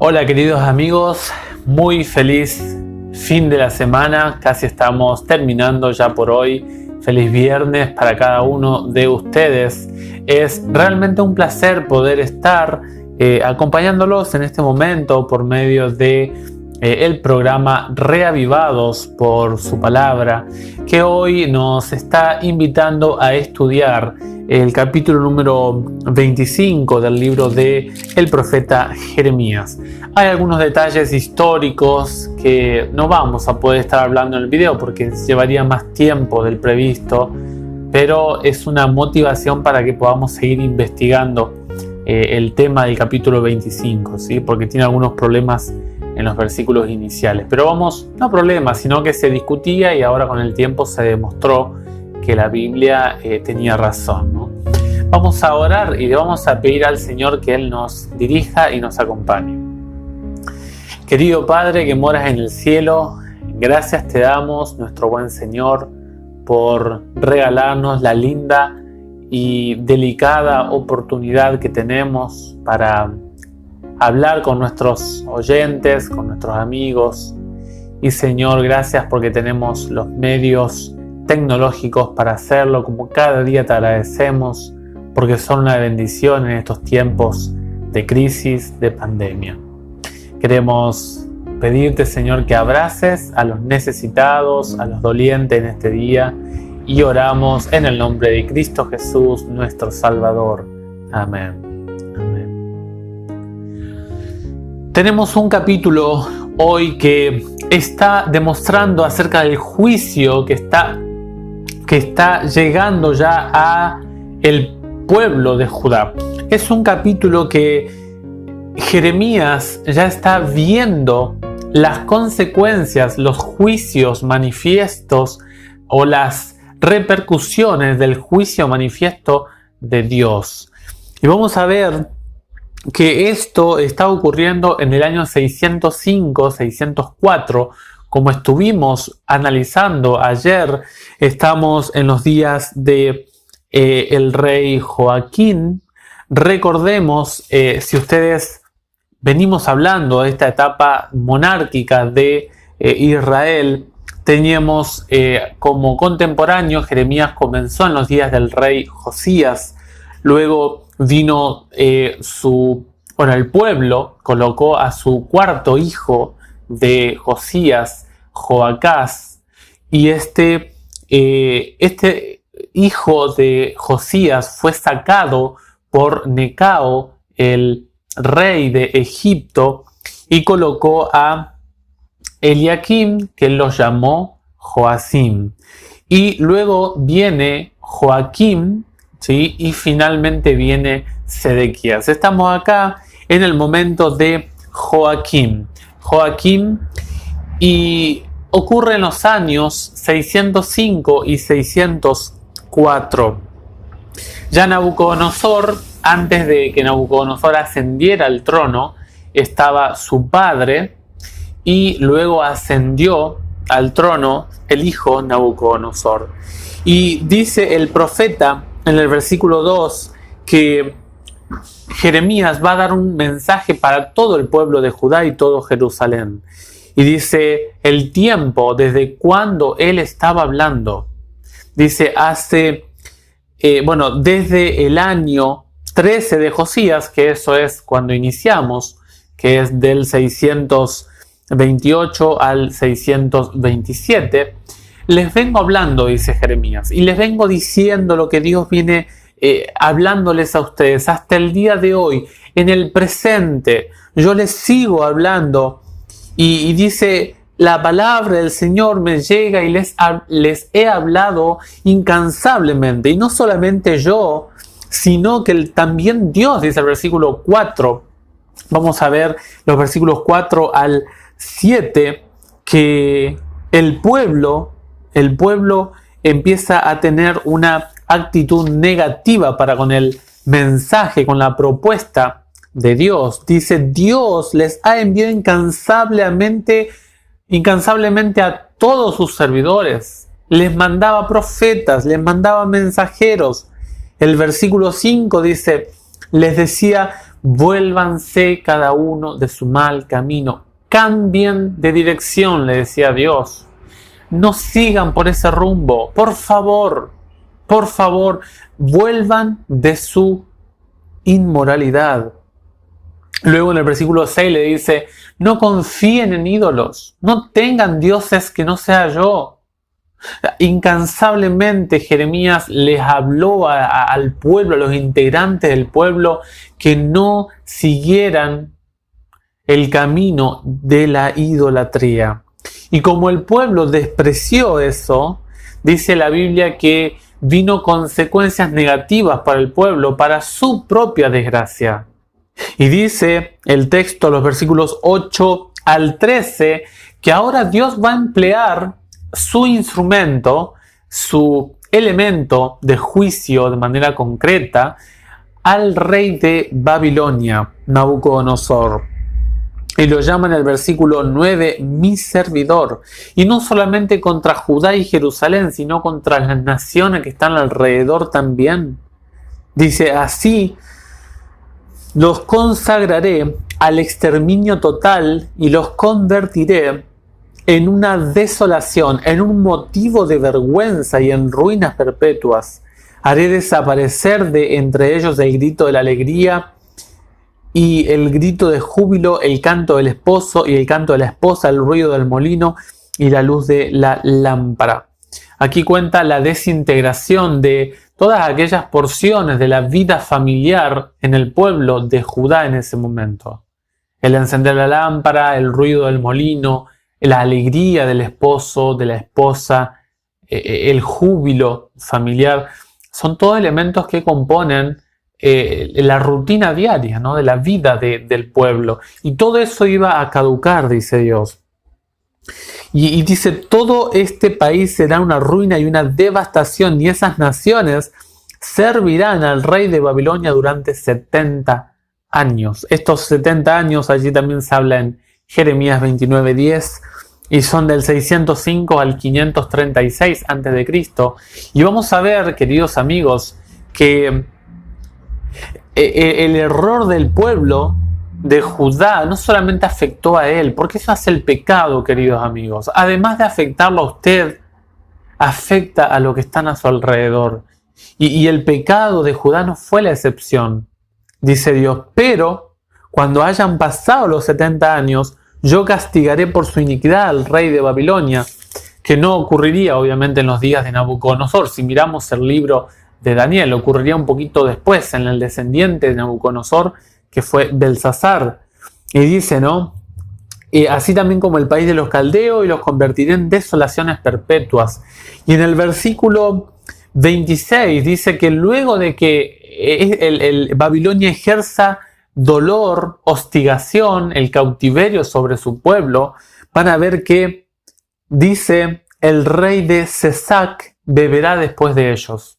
Hola queridos amigos, muy feliz fin de la semana, casi estamos terminando ya por hoy. Feliz viernes para cada uno de ustedes. Es realmente un placer poder estar acompañándolos en este momento por medio de el programa Reavivados por su palabra, que hoy nos está invitando a estudiar el capítulo número 25 del libro de el profeta Jeremías. Hay algunos detalles históricos que no vamos a poder estar hablando en el video porque llevaría más tiempo del previsto, pero es una motivación para que podamos seguir investigando el tema del capítulo 25, ¿sí? Porque tiene algunos problemas en los versículos iniciales, pero no problemas, sino que se discutía y ahora con el tiempo se demostró que la Biblia tenía razón, ¿no? Vamos a orar y le vamos a pedir al Señor que Él nos dirija y nos acompañe. Querido Padre que moras en el cielo, gracias te damos, nuestro buen Señor, por regalarnos la linda y delicada oportunidad que tenemos para hablar con nuestros oyentes, con nuestros amigos. Y Señor, gracias porque tenemos los medios tecnológicos para hacerlo, como cada día te agradecemos, porque son una bendición en estos tiempos de crisis, de pandemia. Queremos pedirte, Señor, que abraces a los necesitados, a los dolientes en este día, y oramos en el nombre de Cristo Jesús, nuestro Salvador. Amén. Amén. Tenemos un capítulo hoy que está demostrando acerca del juicio que está llegando ya a el pueblo de Judá. Es un capítulo que Jeremías ya está viendo las consecuencias, los juicios manifiestos o las repercusiones del juicio manifiesto de Dios. Y vamos a ver que esto está ocurriendo en el año 605, 604, como estuvimos analizando ayer. Estamos en los días de el rey Joaquín. Recordemos, si ustedes venimos hablando de esta etapa monárquica de Israel, teníamos como contemporáneo, Jeremías comenzó en los días del rey Josías, luego vino el pueblo colocó a su cuarto hijo de Josías, Joacás, y este hijo de Josías fue sacado por Necao, el rey de Egipto, y colocó a Eliakim, que lo llamó Joacim. Y luego viene Joaquim, ¿sí? Y finalmente viene Sedequías. Estamos acá en el momento de Joaquim. Y ocurre en los años 605 y 604. Ya Nabucodonosor, antes de que Nabucodonosor ascendiera al trono, estaba su padre, y luego ascendió al trono el hijo Nabucodonosor. Y dice el profeta en el versículo 2 que Jeremías va a dar un mensaje para todo el pueblo de Judá y todo Jerusalén. Y dice el tiempo desde cuando él estaba hablando. Dice desde el año 13 de Josías, que eso es cuando iniciamos, que es del 628 al 627, les vengo hablando, dice Jeremías, y les vengo diciendo lo que Dios viene hablándoles a ustedes hasta el día de hoy, en el presente. Yo les sigo hablando y dice, la palabra del Señor me llega y les he hablado incansablemente. Y no solamente yo, sino que también Dios, dice el versículo 4. Vamos a ver los versículos 4 al 7, que el pueblo empieza a tener una actitud negativa para con el mensaje, con la propuesta de Dios. Dice, Dios les ha enviado incansablemente a todos sus servidores. Les mandaba profetas, les mandaba mensajeros. El versículo 5 dice, les decía, vuélvanse cada uno de su mal camino. Cambien de dirección, le decía Dios. No sigan por ese rumbo. Por favor, vuelvan de su inmoralidad. Luego en el versículo 6 le dice, no confíen en ídolos, no tengan dioses que no sea yo. Incansablemente Jeremías les habló al pueblo, a los integrantes del pueblo, que no siguieran el camino de la idolatría. Y como el pueblo despreció eso, dice la Biblia que vino consecuencias negativas para el pueblo, para su propia desgracia. Y dice el texto, los versículos 8 al 13, que ahora Dios va a emplear su instrumento, su elemento de juicio de manera concreta al rey de Babilonia, Nabucodonosor. Y lo llama en el versículo 9, mi servidor. Y no solamente contra Judá y Jerusalén, sino contra las naciones que están alrededor también. Dice, así los consagraré al exterminio total y los convertiré en una desolación, en un motivo de vergüenza y en ruinas perpetuas. Haré desaparecer de entre ellos el grito de la alegría y el grito de júbilo, el canto del esposo y el canto de la esposa, el ruido del molino y la luz de la lámpara. Aquí cuenta la desintegración de todas aquellas porciones de la vida familiar en el pueblo de Judá en ese momento. El encender la lámpara, el ruido del molino, la alegría del esposo, de la esposa, el júbilo familiar, son todos elementos que componen la rutina diaria, ¿no?, de la vida del pueblo. Y todo eso iba a caducar, dice Dios. Y dice, todo este país será una ruina y una devastación, y esas naciones servirán al rey de Babilonia durante 70 años. Estos 70 años, allí también se habla en Jeremías 29:10, y son del 605 al 536 a.C. Y vamos a ver, queridos amigos, que el error del pueblo de Judá no solamente afectó a él, porque eso hace el pecado, queridos amigos. Además de afectarlo a usted, afecta a lo que están a su alrededor. Y el pecado de Judá no fue la excepción, dice Dios. Pero cuando hayan pasado los 70 años, yo castigaré por su iniquidad al rey de Babilonia, que no ocurriría obviamente en los días de Nabucodonosor. Si miramos el libro de Daniel, ocurriría un poquito después, en el descendiente de Nabucodonosor, que fue Belsasar. Y dice, ¿no? Así también como el país de los caldeos, y los convertiré en desolaciones perpetuas. Y en el versículo 26 dice que luego de que el Babilonia ejerza dolor, hostigación, el cautiverio sobre su pueblo, van a ver que, dice, el rey de Sesac beberá después de ellos.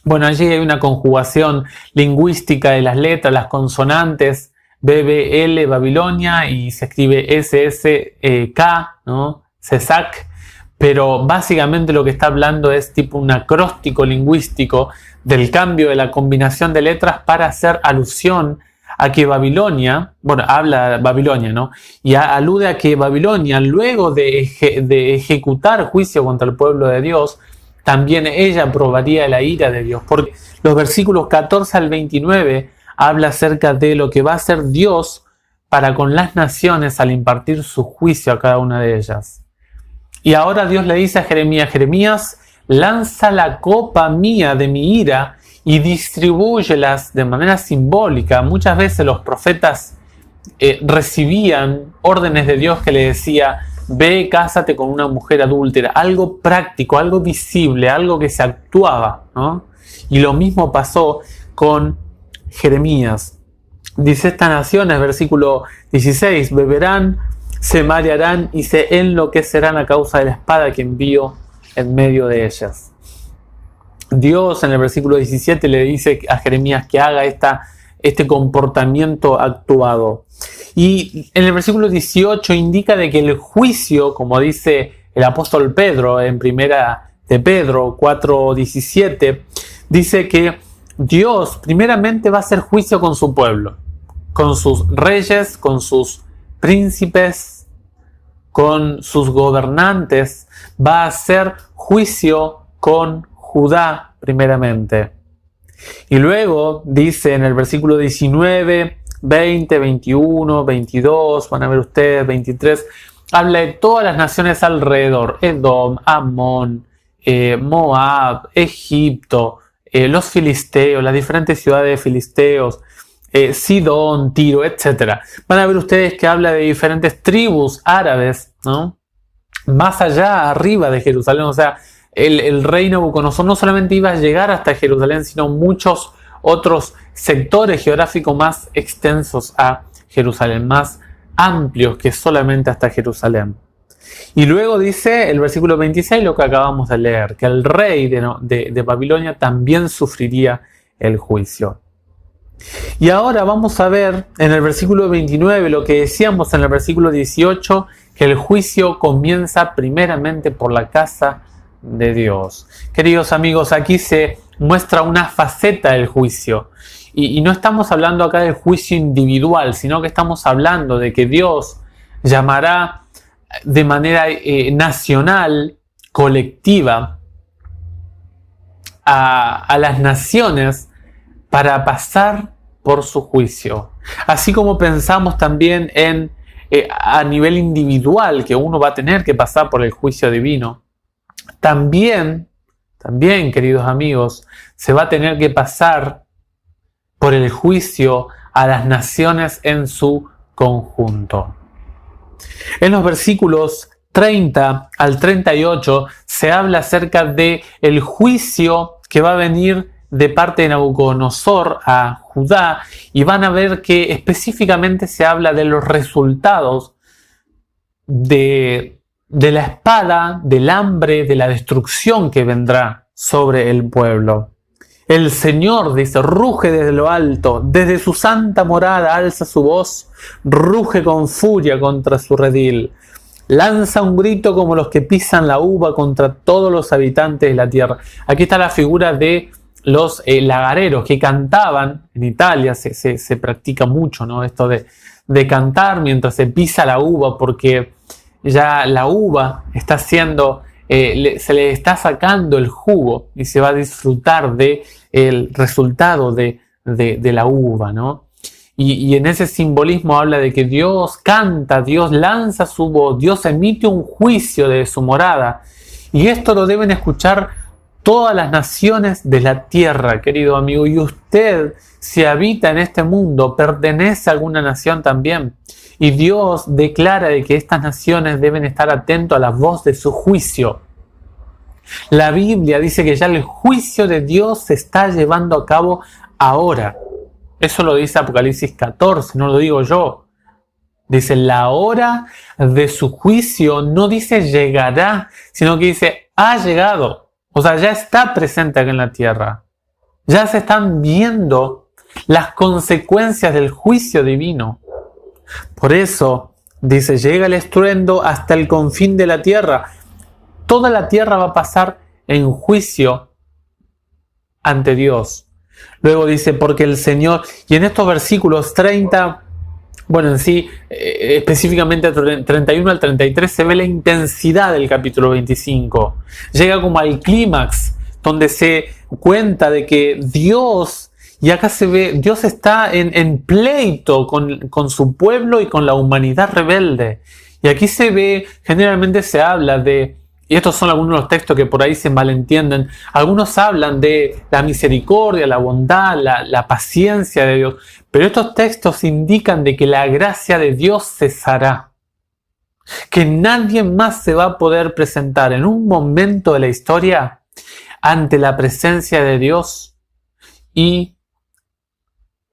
Bueno, allí hay una conjugación lingüística de las letras, las consonantes, BBL, Babilonia, y se escribe SSK, ¿no? Sesac, pero básicamente lo que está hablando es tipo un acróstico lingüístico del cambio de la combinación de letras para hacer alusión a que Babilonia, bueno, habla Babilonia, ¿no? Y alude a que Babilonia, luego de ejecutar juicio contra el pueblo de Dios, también ella probaría la ira de Dios, porque los versículos 14 al 29 habla acerca de lo que va a hacer Dios para con las naciones al impartir su juicio a cada una de ellas. Y ahora Dios le dice a Jeremías, Jeremías, lanza la copa mía de mi ira y distribúyelas de manera simbólica. Muchas veces los profetas recibían órdenes de Dios que le decía, ve, cásate con una mujer adúltera, algo práctico, algo visible, algo que se actuaba, ¿no? Y lo mismo pasó con Jeremías. Dice, estas naciones, versículo 16, beberán, se marearán y se enloquecerán a causa de la espada que envío en medio de ellas. Dios en el versículo 17 le dice a Jeremías que haga este comportamiento actuado. Y en el versículo 18 indica de que el juicio, como dice el apóstol Pedro en primera de Pedro 4:17, dice que Dios primeramente va a hacer juicio con su pueblo, con sus reyes, con sus príncipes, con sus gobernantes. Va a hacer juicio con Judá primeramente. Y luego dice en el versículo 19, 20, 21, 22, van a ver ustedes, 23, habla de todas las naciones alrededor: Edom, Amón, Moab, Egipto, los filisteos, las diferentes ciudades de filisteos, Sidón, Tiro, etc. Van a ver ustedes que habla de diferentes tribus árabes, ¿no? Más allá, arriba de Jerusalén. O sea, el rey Nabucodonosor no solamente iba a llegar hasta Jerusalén, sino muchos otros sectores geográficos más extensos a Jerusalén, más amplios que solamente hasta Jerusalén. Y luego dice el versículo 26 lo que acabamos de leer, que el rey de Babilonia también sufriría el juicio. Y ahora vamos a ver en el versículo 29 lo que decíamos en el versículo 18, que el juicio comienza primeramente por la casa de Dios. Queridos amigos, aquí se muestra una faceta del juicio. Y no estamos hablando acá del juicio individual, sino que estamos hablando de que Dios llamará de manera nacional, colectiva, a las naciones para pasar por su juicio. Así como pensamos también en a nivel individual que uno va a tener que pasar por el juicio divino, también, queridos amigos, se va a tener que pasar por el juicio a las naciones en su conjunto. En los versículos 30 al 38 se habla acerca de el juicio que va a venir de parte de Nabucodonosor a Judá, y van a ver que específicamente se habla de los resultados de la espada, del hambre, de la destrucción que vendrá sobre el pueblo. El Señor, dice, ruge desde lo alto, desde su santa morada alza su voz, ruge con furia contra su redil, lanza un grito como los que pisan la uva contra todos los habitantes de la tierra. Aquí está la figura de los lagareros que cantaban. En Italia se practica mucho, ¿no? Esto de cantar mientras se pisa la uva, porque ya la uva está siendo, se le está sacando el jugo y se va a disfrutar del resultado de la uva, ¿no? Y en ese simbolismo habla de que Dios canta, Dios lanza su voz, Dios emite un juicio de su morada. Y esto lo deben escuchar todas las naciones de la tierra, querido amigo. Y usted, si habita en este mundo, pertenece a alguna nación también. Y Dios declara de que estas naciones deben estar atentos a la voz de su juicio. La Biblia dice que ya el juicio de Dios se está llevando a cabo ahora. Eso lo dice Apocalipsis 14, no lo digo yo. Dice, la hora de su juicio no dice llegará, sino que dice ha llegado. O sea, ya está presente aquí en la tierra. Ya se están viendo las consecuencias del juicio divino. Por eso, dice, llega el estruendo hasta el confín de la tierra. Toda la tierra va a pasar en juicio ante Dios. Luego dice, porque el Señor, y en estos versículos 30, bueno, en sí, específicamente 31 al 33, se ve la intensidad del capítulo 25. Llega como al clímax, donde se cuenta de que Dios, y acá se ve, Dios está en pleito con su pueblo y con la humanidad rebelde. Y aquí se ve, generalmente se habla de, y estos son algunos de los textos que por ahí se malentienden, algunos hablan de la misericordia, la bondad, la paciencia de Dios, pero estos textos indican de que la gracia de Dios cesará, que nadie más se va a poder presentar en un momento de la historia ante la presencia de Dios y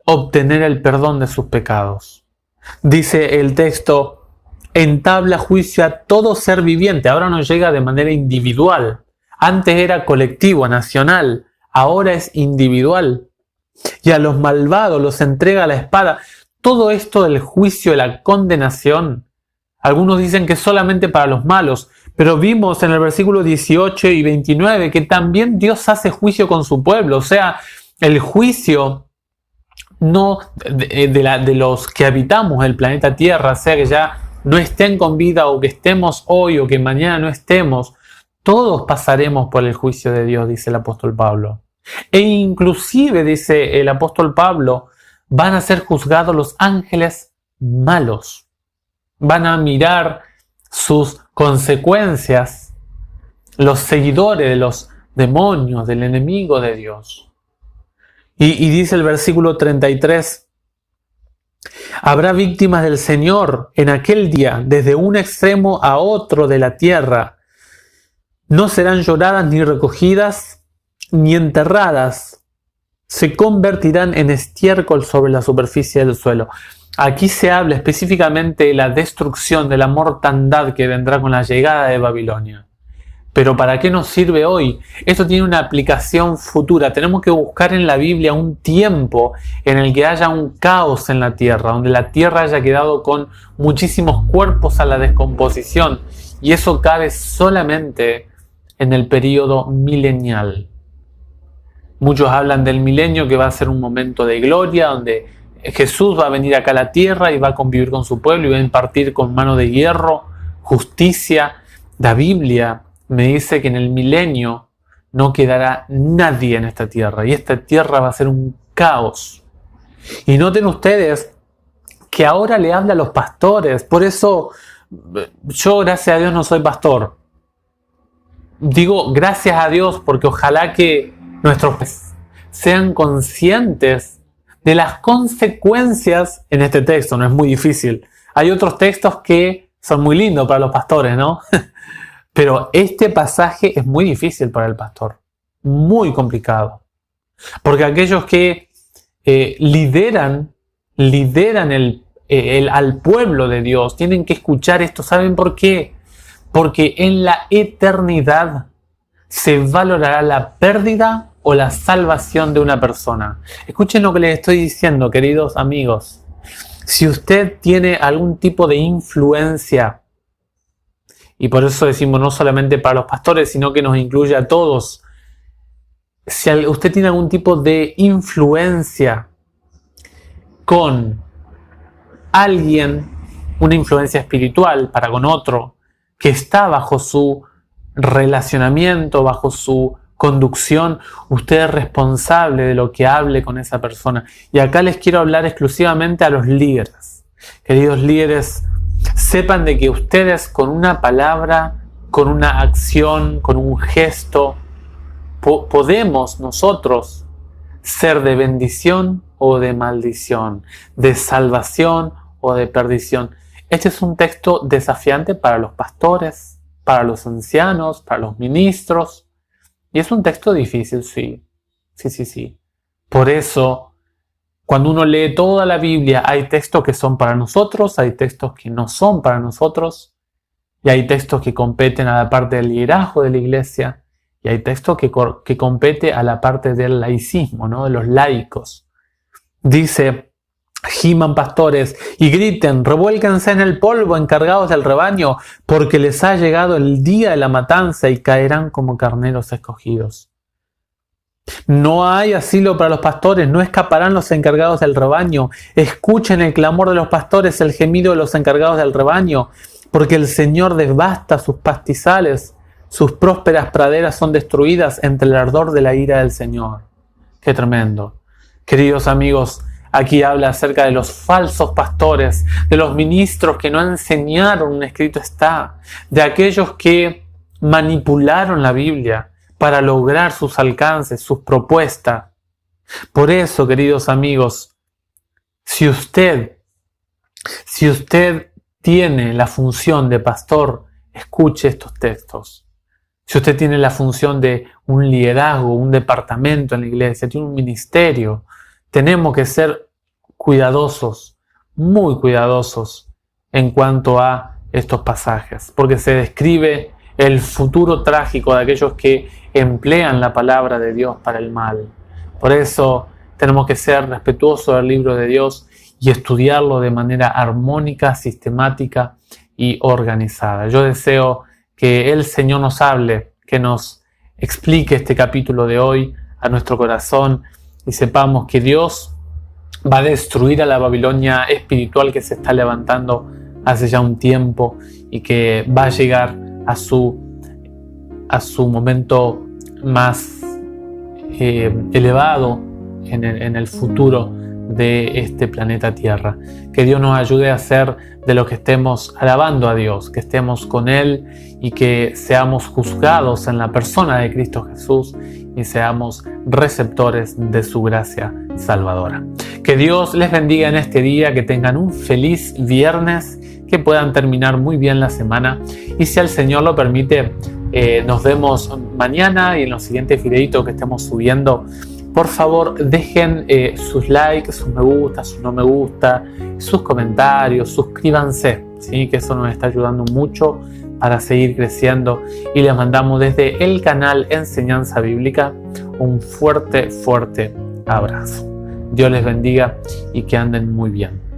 obtener el perdón de sus pecados. Dice el texto, entabla juicio a todo ser viviente. Ahora no llega de manera individual. Antes era colectivo, nacional. Ahora es individual. Y a los malvados los entrega a la espada. Todo esto del juicio, de la condenación, algunos dicen que solamente para los malos, pero vimos en el versículo 18 y 29 que también Dios hace juicio con su pueblo. O sea, el juicio no de los que habitamos el planeta Tierra, sea que ya no estén con vida o que estemos hoy o que mañana no estemos, todos pasaremos por el juicio de Dios, dice el apóstol Pablo. E inclusive, dice el apóstol Pablo, van a ser juzgados los ángeles malos. Van a mirar sus consecuencias, los seguidores de los demonios, del enemigo de Dios. Y dice el versículo 33, habrá víctimas del Señor en aquel día, desde un extremo a otro de la tierra. No serán lloradas ni recogidas ni enterradas. Se convertirán en estiércol sobre la superficie del suelo. Aquí se habla específicamente de la destrucción, de la mortandad que vendrá con la llegada de Babilonia. Pero ¿para qué nos sirve hoy? Esto tiene una aplicación futura. Tenemos que buscar en la Biblia un tiempo en el que haya un caos en la tierra, donde la tierra haya quedado con muchísimos cuerpos a la descomposición. Y eso cabe solamente en el periodo milenial. Muchos hablan del milenio, que va a ser un momento de gloria, donde Jesús va a venir acá a la tierra y va a convivir con su pueblo y va a impartir con mano de hierro justicia. La Biblia me dice que en el milenio no quedará nadie en esta tierra y esta tierra va a ser un caos. Y noten ustedes que ahora le habla a los pastores. Por eso yo, gracias a Dios, no soy pastor. Digo gracias a Dios porque ojalá que nuestros sean conscientes de las consecuencias en este texto. No es muy difícil. Hay otros textos que son muy lindos para los pastores, ¿no? Pero este pasaje es muy difícil para el pastor, muy complicado. Porque aquellos que lideran al pueblo de Dios tienen que escuchar esto. ¿Saben por qué? Porque en la eternidad se valorará la pérdida o la salvación de una persona. Escuchen lo que les estoy diciendo, queridos amigos. Si usted tiene algún tipo de influencia, y por eso decimos no solamente para los pastores, sino que nos incluye a todos. Si usted tiene algún tipo de influencia con alguien, una influencia espiritual para con otro, que está bajo su relacionamiento, bajo su conducción, usted es responsable de lo que hable con esa persona. Y acá les quiero hablar exclusivamente a los líderes. Queridos líderes, sepan de que ustedes con una palabra, con una acción, con un gesto, podemos nosotros ser de bendición o de maldición, de salvación o de perdición. Este es un texto desafiante para los pastores, para los ancianos, para los ministros. Y es un texto difícil, sí. Sí. Por eso, cuando uno lee toda la Biblia, hay textos que son para nosotros, hay textos que no son para nosotros, y hay textos que competen a la parte del liderazgo de la iglesia, y hay textos que competen a la parte del laicismo, ¿no? De los laicos. Dice, giman pastores y griten, revuélcanse en el polvo, encargados del rebaño, porque les ha llegado el día de la matanza y caerán como carneros escogidos. No hay asilo para los pastores, no escaparán los encargados del rebaño. Escuchen el clamor de los pastores, el gemido de los encargados del rebaño, porque el Señor devasta sus pastizales, sus prósperas praderas son destruidas entre el ardor de la ira del Señor. ¡Qué tremendo! Queridos amigos, aquí habla acerca de los falsos pastores, de los ministros que no enseñaron un escrito está, de aquellos que manipularon la Biblia para lograr sus alcances, sus propuestas. Por eso, queridos amigos, si usted tiene la función de pastor, escuche estos textos. Si usted tiene la función de un liderazgo, un departamento en la iglesia, tiene un ministerio, tenemos que ser cuidadosos, muy cuidadosos en cuanto a estos pasajes, porque se describe el futuro trágico de aquellos que emplean la palabra de Dios para el mal. Por eso tenemos que ser respetuosos del libro de Dios y estudiarlo de manera armónica, sistemática y organizada. Yo deseo que el Señor nos hable, que nos explique este capítulo de hoy a nuestro corazón y sepamos que Dios va a destruir a la Babilonia espiritual que se está levantando hace ya un tiempo y que va a llegar a su momento más elevado en el futuro de este planeta Tierra. Que Dios nos ayude a hacer de lo que estemos alabando a Dios, que estemos con Él y que seamos juzgados en la persona de Cristo Jesús y seamos receptores de su gracia salvadora. Que Dios les bendiga en este día, que tengan un feliz viernes, que puedan terminar muy bien la semana y si el Señor lo permite, nos vemos mañana y en los siguientes videitos que estemos subiendo. Por favor, dejen sus likes, sus me gusta, sus no me gusta, sus comentarios, suscríbanse, ¿sí? Que eso nos está ayudando mucho para seguir creciendo. Y les mandamos desde el canal Enseñanza Bíblica un fuerte, fuerte abrazo. Dios les bendiga y que anden muy bien.